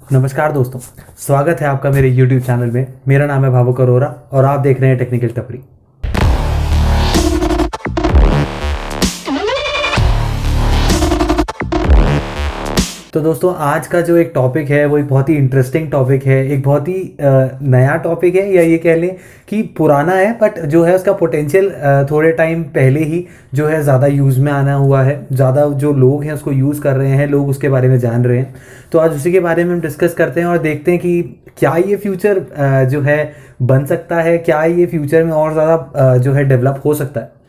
नमस्कार दोस्तों, स्वागत है आपका मेरे YouTube चैनल में। मेरा नाम है भावुक अरोरा और आप देख रहे हैं टेक्निकल टपरी। तो दोस्तों, आज का जो एक टॉपिक है वो एक बहुत ही इंटरेस्टिंग टॉपिक है, एक बहुत ही नया टॉपिक है, या ये कह लें कि पुराना है, बट जो है उसका पोटेंशियल थोड़े टाइम पहले ही जो है ज़्यादा यूज़ में आना हुआ है। ज़्यादा जो लोग हैं उसको यूज़ कर रहे हैं, लोग उसके बारे में जान रहे हैं। तो आज उसी के बारे में हम डिस्कस करते हैं और देखते हैं कि क्या ये फ्यूचर जो है बन सकता है, क्या ये फ्यूचर में और ज़्यादा जो है डेवलप हो सकता है।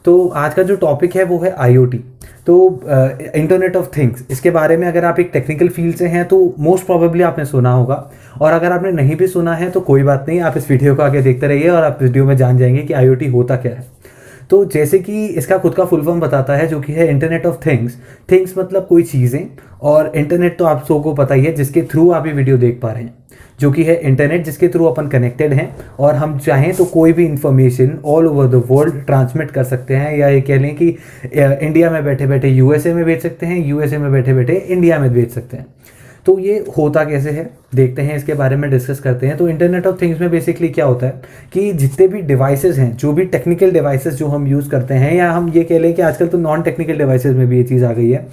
तो आज का जो टॉपिक है वो है IoT, तो इंटरनेट ऑफ थिंग्स। इसके बारे में अगर आप एक टेक्निकल फील्ड से हैं तो मोस्ट प्रोबेबली आपने सुना होगा, और अगर आपने नहीं भी सुना है तो कोई बात नहीं, आप इस वीडियो को आगे देखते रहिए और आप वीडियो में जान जाएंगे कि IoT होता क्या है। तो जैसे कि इसका खुद का फुल फॉर्म बताता है, जो कि है इंटरनेट ऑफ थिंग्स। थिंग्स मतलब कोई चीज़ें, और इंटरनेट तो आप सबको पता ही है, जिसके थ्रू आप ये वीडियो देख पा रहे हैं, जो कि है इंटरनेट, जिसके थ्रू अपन कनेक्टेड हैं और हम चाहें तो कोई भी information all over the world transmit कर सकते हैं, या ये कह लें कि इंडिया में बैठे बैठे USA में भेज सकते हैं, USA में बैठे बैठे इंडिया में भेज सकते हैं। तो ये होता कैसे है देखते हैं, इसके बारे में डिस्कस करते हैं। तो इंटरनेट ऑफ थिंग्स में बेसिकली क्या होता है कि जितने भी डिवाइसेस हैं, जो भी टेक्निकल डिवाइसेस जो हम यूज़ करते हैं, या हम ये कह लें कि आजकल तो नॉन टेक्निकल डिवाइसेस में भी ये चीज़ आ गई है।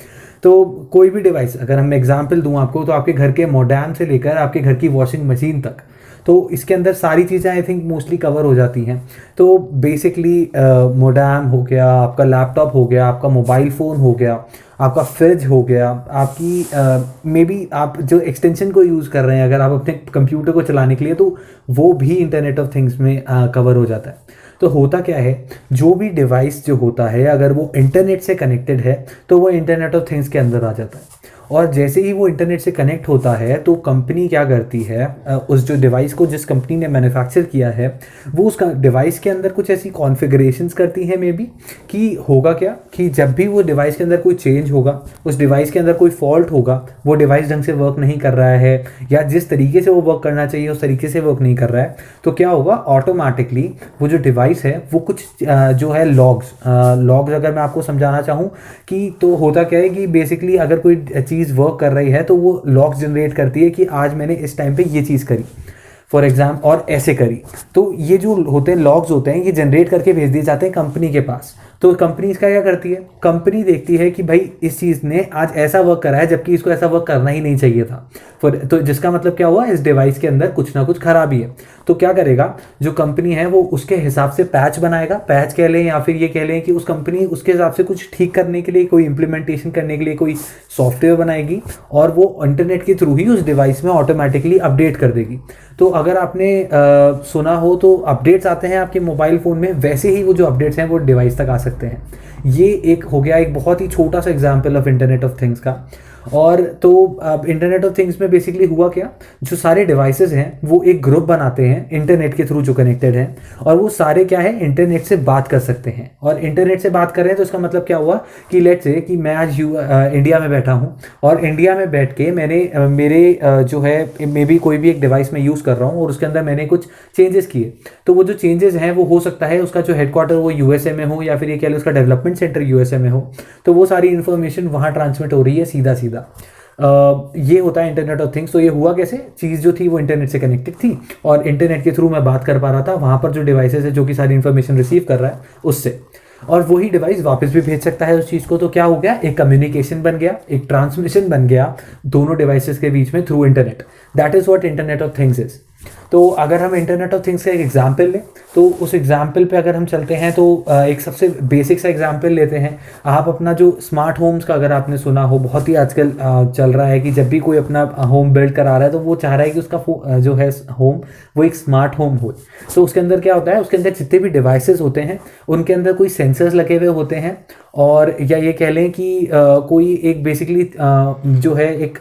तो कोई भी डिवाइस, अगर हम एग्जांपल दूं आपको, तो आपके घर के मोडेम से लेकर आपके घर की वॉशिंग मशीन तक, तो इसके अंदर सारी चीज़ें आई थिंक मोस्टली कवर हो जाती हैं। तो बेसिकली मोडेम हो गया, आपका लैपटॉप हो गया, आपका मोबाइल फ़ोन हो गया, आपका फ्रिज हो गया, आपकी मे बी आप जो एक्सटेंशन को यूज़ कर रहे हैं अगर आप अपने कंप्यूटर को चलाने के लिए, तो वो भी इंटरनेट ऑफ थिंग्स में कवर हो जाता है। तो होता क्या है, जो भी डिवाइस जो होता है अगर वो इंटरनेट से कनेक्टेड है तो वो इंटरनेट ऑफ थिंग्स के अंदर आ जाता है। और जैसे ही वो इंटरनेट से कनेक्ट होता है तो कंपनी क्या करती है, उस जो डिवाइस को जिस कंपनी ने मैन्युफैक्चर किया है, वो उस डिवाइस के अंदर कुछ ऐसी कॉन्फ़िगरेशंस करती है मे बी, कि होगा क्या कि जब भी वो डिवाइस के अंदर कोई चेंज होगा, उस डिवाइस के अंदर कोई फॉल्ट होगा, वो डिवाइस ढंग से वर्क नहीं कर रहा है, या जिस तरीके से वो वर्क करना चाहिए उस तरीके से वर्क नहीं कर रहा है, तो क्या होगा, ऑटोमेटिकली वो जो डिवाइस है वो कुछ जो है लॉग्स अगर मैं आपको समझाना चाहूँ कि, तो होता क्या है कि बेसिकली अगर कोई चीज़ वर्क कर रही है तो वो लॉग्स जनरेट करती है कि आज मैंने इस टाइम पे ये चीज़ करी, फॉर एग्जाम्पल, और ऐसे करी। तो ये जो होते हैं लॉग्स होते हैं, ये जनरेट करके भेज दिए जाते हैं कंपनी के पास। तो कंपनी इसका क्या करती है, कंपनी देखती है कि भाई इस चीज़ ने आज ऐसा वर्क करा है जबकि इसको ऐसा वर्क करना ही नहीं चाहिए था। तो जिसका मतलब क्या हुआ, इस डिवाइस के अंदर कुछ ना कुछ खराबी है। तो क्या करेगा जो कंपनी है, वो उसके हिसाब से पैच बनाएगा, पैच कह लें या फिर ये कह लें कि उस कंपनी उसके हिसाब से कुछ ठीक करने के लिए, कोई इंप्लीमेंटेशन करने के लिए कोई सॉफ्टवेयर बनाएगी, और वो इंटरनेट के थ्रू ही उस डिवाइस में ऑटोमेटिकली अपडेट कर देगी। तो अगर आपने सुना हो तो अपडेट्स आते हैं आपके मोबाइल फ़ोन में, वैसे ही वो जो अपडेट्स हैं वो डिवाइस तक आ सकते हैं। ये एक हो गया एक बहुत ही छोटा सा example of internet of things का। और तो अब इंटरनेट ऑफ थिंग्स में बेसिकली हुआ क्या, जो सारे डिवाइसेस हैं वो एक ग्रुप बनाते हैं इंटरनेट के थ्रू जो कनेक्टेड हैं, और वो सारे क्या है, इंटरनेट से बात कर सकते हैं। और इंटरनेट से बात कर रहे हैं तो इसका मतलब क्या हुआ कि लेट्स से कि मैं आज इंडिया में बैठा हूँ, और इंडिया में बैठ के मैंने मेरे जो है मे बी कोई भी एक डिवाइस में यूज़ कर रहा हूँ और उसके अंदर मैंने कुछ चेंजेस किए। तो वो जो चेंजेस हैं वो हो सकता है उसका जो हेडक्वार्टर वो USA में हो, या फिर ये कह लो उसका डेवलपमेंट सेंटर USA में हो, तो वो सारी इन्फॉर्मेशन वहाँ ट्रांसमिट हो रही है सीधा सीधा। ये होता है इंटरनेट ऑफ थिंग्स। तो ये हुआ कैसे, चीज़ जो थी वो इंटरनेट से कनेक्टेड थी, और इंटरनेट के थ्रू मैं बात कर पा रहा था वहाँ पर जो डिवाइसेस है जो कि सारी इन्फॉर्मेशन रिसीव कर रहा है उससे, और वही डिवाइस वापस भी भेज सकता है उस चीज़ को। तो क्या हो गया, एक कम्युनिकेशन बन गया, एक ट्रांसमिशन बन गया दोनों डिवाइसेस के बीच में through internet. That is what internet of things is. तो अगर हम इंटरनेट ऑफ थिंग्स का एक एग्जाम्पल लें, तो उस एग्जाम्पल पे अगर हम चलते हैं तो एक सबसे बेसिक सा एग्जाम्पल लेते हैं। आप अपना जो स्मार्ट होम्स का अगर आपने सुना हो, बहुत ही आजकल चल रहा है कि जब भी कोई अपना होम बिल्ड करा रहा है तो वो चाह रहा है कि उसका जो है होम वो एक स्मार्ट होम हो। तो उसके अंदर क्या होता है, उसके अंदर जितने भी डिवाइसेस होते हैं उनके अंदर कोई सेंसर्स लगे हुए होते हैं, और या ये कह लें कि कोई एक बेसिकली जो है एक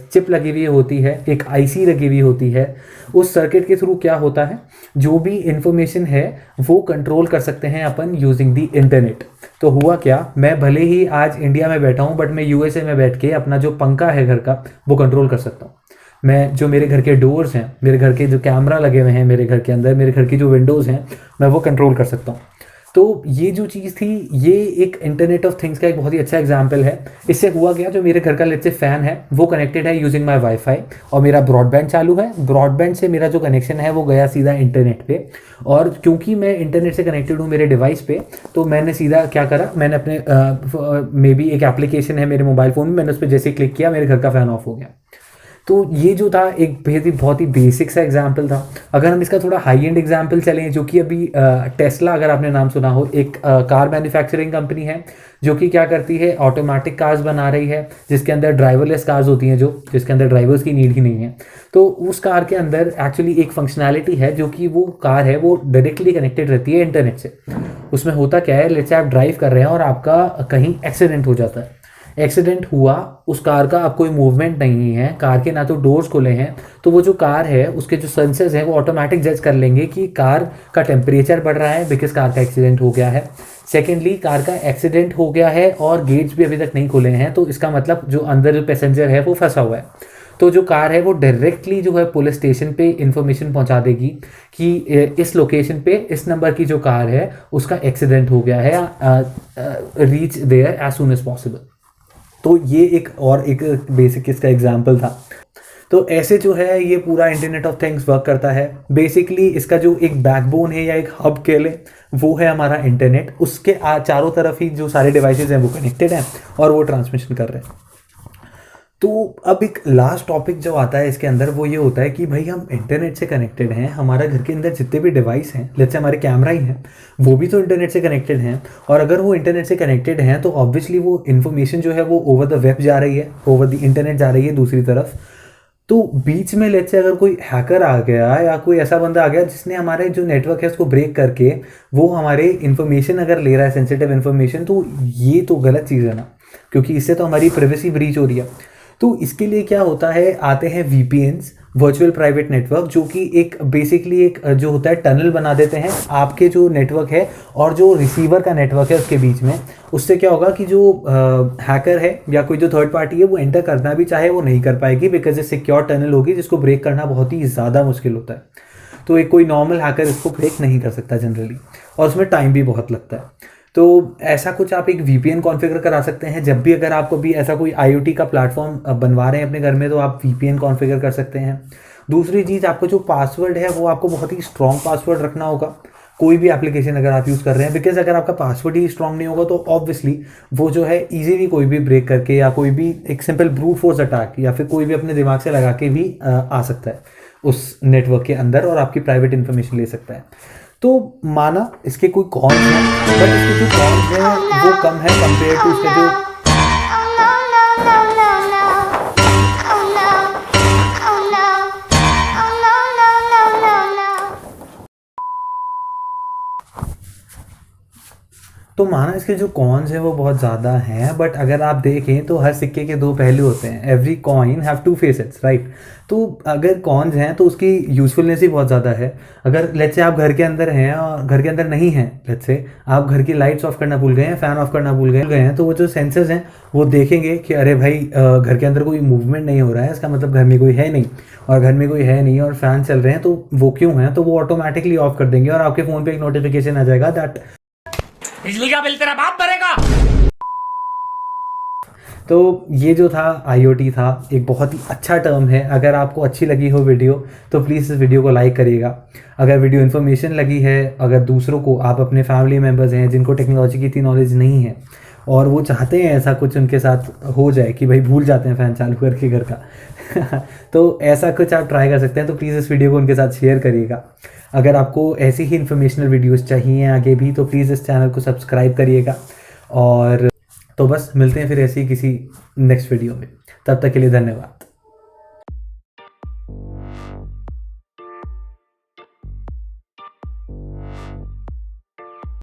चिप लगी हुई होती है, एक IC लगी हुई होती है। उस सर्किट के थ्रू क्या होता है, जो भी इंफॉर्मेशन है वो कंट्रोल कर सकते हैं अपन यूजिंग द इंटरनेट। तो हुआ क्या, मैं भले ही आज इंडिया में बैठा हूँ बट मैं USA में बैठ के अपना जो पंखा है घर का वो कंट्रोल कर सकता हूँ। मैं जो मेरे घर के डोर्स हैं, मेरे घर के जो कैमरा लगे हुए हैं मेरे घर के अंदर, मेरे घर की जो विंडोज़ हैं, मैं वो कंट्रोल कर सकता हूँ। तो ये जो चीज़ थी, ये एक इंटरनेट ऑफ थिंग्स का एक बहुत ही अच्छा एग्जाम्पल है। इससे हुआ गया, जो मेरे घर का लेट्स से फ़ैन है वो कनेक्टेड है यूजिंग माई वाईफाई, और मेरा ब्रॉडबैंड चालू है। ब्रॉडबैंड से मेरा जो कनेक्शन है वो गया सीधा इंटरनेट पे, और क्योंकि मैं इंटरनेट से कनेक्टेड हूँ मेरे डिवाइस पे, तो मैंने सीधा क्या करा, मैंने अपने मे बी एक एप्लीकेशन है मेरे मोबाइल फ़ोन में, मैंने उस पर जैसे क्लिक किया मेरे घर का फ़ैन ऑफ हो गया। तो ये जो था एक बहुत ही बेसिक सा एग्जाम्पल था। अगर हम इसका थोड़ा हाई एंड एग्जाम्पल चलें, जो कि अभी टेस्ला, अगर आपने नाम सुना हो, एक कार मैन्युफैक्चरिंग कंपनी है जो कि क्या करती है, ऑटोमेटिक कार्स बना रही है, जिसके अंदर ड्राइवरलेस कार्स होती हैं, जो जिसके अंदर ड्राइवर्स की नीड ही नहीं है। तो उस कार के अंदर एक्चुअली एक फंक्शनैलिटी है, जो कि वो कार है वो डायरेक्टली कनेक्टेड रहती है इंटरनेट से। उसमें होता क्या है, लेट्स से आप ड्राइव कर रहे हैं और आपका कहीं एक्सीडेंट हो जाता है। एक्सीडेंट हुआ, उस कार का अब कोई मूवमेंट नहीं है, कार के ना तो डोर्स खुले हैं, तो वो जो कार है उसके जो सेंसर्स हैं वो ऑटोमेटिक जज कर लेंगे कि कार का टेम्परेचर बढ़ रहा है बिकॉज कार का एक्सीडेंट हो गया है। सेकेंडली, कार का एक्सीडेंट हो गया है और गेट्स भी अभी तक नहीं खुले हैं, तो इसका मतलब जो अंदर जो पैसेंजर है वो फंसा हुआ है। तो जो कार है वो डायरेक्टली जो है पुलिस स्टेशन पे इंफॉर्मेशन पहुंचा देगी कि इस लोकेशन पे इस नंबर की जो कार है उसका एक्सीडेंट हो गया है, reach there as soon as possible. तो ये एक बेसिक इसका एग्जाम्पल था। तो ऐसे जो है ये पूरा इंटरनेट ऑफ थिंग्स वर्क करता है। बेसिकली इसका जो एक बैकबोन है या एक हब कह लें, वो है हमारा इंटरनेट। उसके चारों तरफ ही जो सारे डिवाइसेज हैं वो कनेक्टेड हैं और वो ट्रांसमिशन कर रहे हैं। तो अब एक लास्ट टॉपिक जो आता है इसके अंदर, वो ये होता है कि भाई हम इंटरनेट से कनेक्टेड हैं, हमारा घर के अंदर जितने भी डिवाइस हैं, लेट्स से हमारे कैमरा ही हैं, वो भी तो इंटरनेट से कनेक्टेड हैं। और अगर वो इंटरनेट से कनेक्टेड हैं तो ऑब्वियसली वो इन्फॉर्मेशन जो है वो ओवर द वेब जा रही है, ओवर द इंटरनेट जा रही है दूसरी तरफ। तो बीच में लेट्स से अगर कोई हैकर आ गया या कोई ऐसा बंदा आ गया जिसने हमारे जो नेटवर्क है उसको ब्रेक करके वो हमारे इन्फॉर्मेशन अगर ले रहा है, सेंसिटिव इन्फॉर्मेशन, तो ये तो गलत चीज़ है ना, क्योंकि इससे तो हमारी प्राइवेसी ब्रीच हो रही है। तो इसके लिए क्या होता है, आते हैं वीपीएन्स, वर्चुअल प्राइवेट नेटवर्क, जो कि एक बेसिकली एक जो होता है टनल बना देते हैं आपके जो नेटवर्क है और जो रिसीवर का नेटवर्क है उसके बीच में। उससे क्या होगा कि जो हैकर है या कोई जो थर्ड पार्टी है वो एंटर करना भी चाहे वो नहीं कर पाएगी, बिकॉज ये सिक्योर टनल होगी जिसको ब्रेक करना बहुत ही ज़्यादा मुश्किल होता है। तो एक कोई नॉर्मल हैकर इसको ब्रेक नहीं कर सकता जनरली, और उसमें टाइम भी बहुत लगता है। तो ऐसा कुछ आप एक वीपीएन कॉन्फ़िगर करा सकते हैं। जब भी अगर आपको भी ऐसा कोई आईओटी का प्लेटफॉर्म बनवा रहे हैं अपने घर में, तो आप वीपीएन कॉन्फ़िगर कर सकते हैं। दूसरी चीज़, आपको जो पासवर्ड है वो आपको बहुत ही स्ट्रॉन्ग पासवर्ड रखना होगा, कोई भी एप्लीकेशन अगर आप यूज़ कर रहे हैं, बिकॉज अगर आपका पासवर्ड ही स्ट्रॉन्ग नहीं होगा तो ऑब्वियसली वो जो है इजीली कोई भी ब्रेक करके या कोई भी एक सिंपल ब्रूट फोर्स अटैक या फिर कोई भी अपने दिमाग से लगा के भी आ सकता है उस नेटवर्क के अंदर और आपकी प्राइवेट इन्फॉर्मेशन ले सकता है। तो माना इसके कोई कॉन्स हैं, बट इसके जो कॉन्स हैं वो कम है कंपेयर टू इसके जो तो माना इसके जो कॉन्स हैं वो बहुत ज़्यादा हैं, बट अगर आप देखें तो हर सिक्के के दो पहलू होते हैं। Every coin have two faces, right. तो अगर कॉन्स हैं तो उसकी यूज़फुलनेस ही बहुत ज़्यादा है। अगर लेट्स से आप घर के अंदर हैं और घर के अंदर नहीं हैं, लेट्स से आप घर की लाइट्स ऑफ करना भूल गए हैं, फ़ैन ऑफ करना भूल गए हैं, तो वो जो सेंसर्स हैं वो देखेंगे कि अरे भाई घर के अंदर कोई मूवमेंट नहीं हो रहा है, इसका मतलब घर में कोई है नहीं, और घर में कोई है नहीं और फ़ैन चल रहे हैं तो वो क्यों हैं, तो वो ऑटोमेटिकली ऑफ कर देंगे और आपके फ़ोन पर एक नोटिफिकेशन आ जाएगा दैट बिजली का बिल तेरा बाप भरेगा। तो ये जो था आईओटी था, एक बहुत ही अच्छा टर्म है। अगर आपको अच्छी लगी हो वीडियो तो प्लीज़ इस वीडियो को लाइक करिएगा। अगर वीडियो इन्फॉर्मेशन लगी है, अगर दूसरों को, आप अपने फैमिली मेम्बर्स हैं जिनको टेक्नोलॉजी की इतनी नॉलेज नहीं है और वो चाहते हैं ऐसा कुछ उनके साथ हो जाए कि भाई भूल जाते हैं फ़ैन चालू करके घर का तो ऐसा कुछ आप ट्राई कर सकते हैं। तो प्लीज़ इस वीडियो को उनके साथ शेयर करिएगा। अगर आपको ऐसी ही इन्फॉर्मेशनल वीडियोस चाहिए आगे भी तो प्लीज़ इस चैनल को सब्सक्राइब करिएगा। और तो बस मिलते हैं फिर ऐसी किसी नेक्स्ट वीडियो में, तब तक के लिए धन्यवाद।